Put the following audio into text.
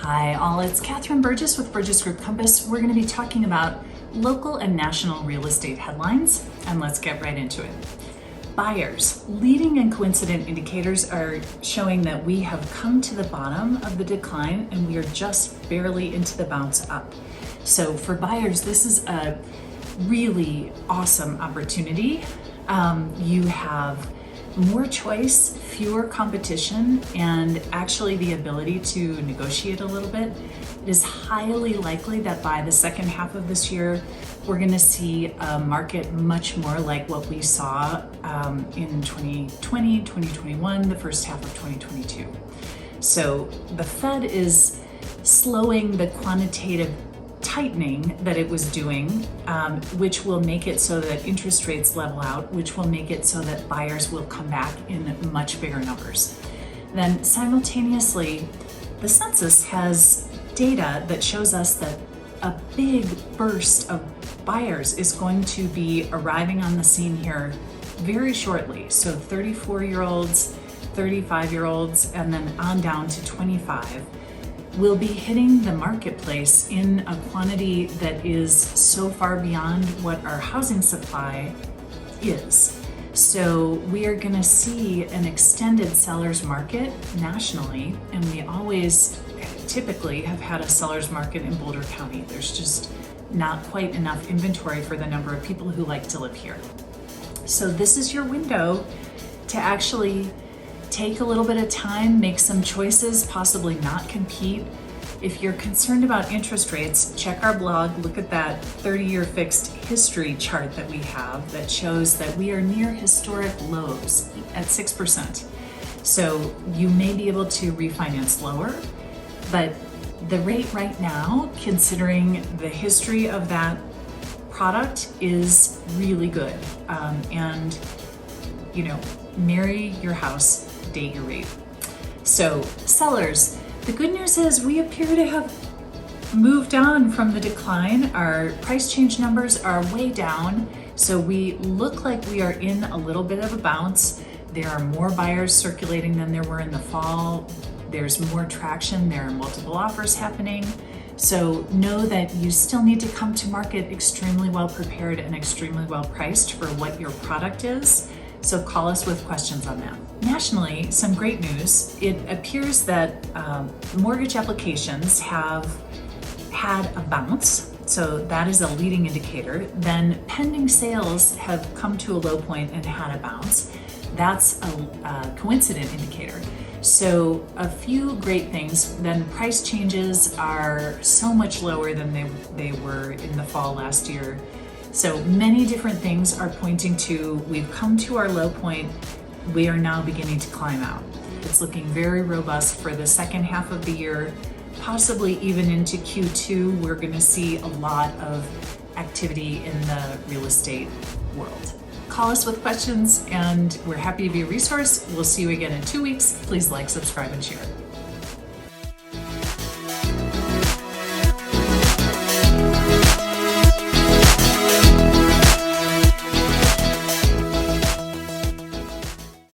Hi all, it's Catherine Burgess with Burgess Group Compass. We're going to be talking about local and national real estate headlines, and let's get right into it. Buyers. Leading and coincident indicators are showing that we have come to the bottom of the decline and we are just barely into the bounce up. So for buyers, this is a really awesome opportunity. You have more choice, fewer competition, and actually the ability to negotiate a little bit. It is highly likely that by the second half of this year, we're going to see a market much more like what we saw in 2020, 2021, the first half of 2022. So the Fed is slowing the quantitative tightening that it was doing, which will make it so that interest rates level out, which will make it so that buyers will come back in much bigger numbers. Then simultaneously, the census has data that shows us that a big burst of buyers is going to be arriving on the scene here very shortly. So 34-year-olds, 35-year-olds, and then on down to 25 will be hitting the marketplace in a quantity that is so far beyond what our housing supply is. So we are going to see an extended seller's market nationally, and we always typically have had a seller's market in Boulder County. There's just not quite enough inventory for the number of people who like to live here. So this is your window to actually take a little bit of time, make some choices, possibly not compete. If you're concerned about interest rates, check our blog, look at that 30-year fixed history chart that we have that shows that we are near historic lows at 6%. So you may be able to refinance lower, but the rate right now, considering the history of that product, is really good. And you know, marry your house, date your rate. So sellers, the good news is we appear to have moved on from the decline. Our price change numbers are way down. So we look like we are in a little bit of a bounce. There are more buyers circulating than there were in the fall. There's more traction. There are multiple offers happening. So know that you still need to come to market extremely well prepared and extremely well priced for what your product is. So call us with questions on that. Nationally, some great news. It appears that mortgage applications have had a bounce. So that is a leading indicator. Then pending sales have come to a low point and had a bounce. That's a coincident indicator. So a few great things. Then price changes are so much lower than they were in the fall last year. So many different things are pointing to we've come to our low point. We are now beginning to climb out. It's looking very robust for the second half of the year, possibly even into Q2. We're going to see a lot of activity in the real estate world. Call us with questions and we're happy to be a resource. We'll see you again in 2 weeks. Please like, subscribe, and share.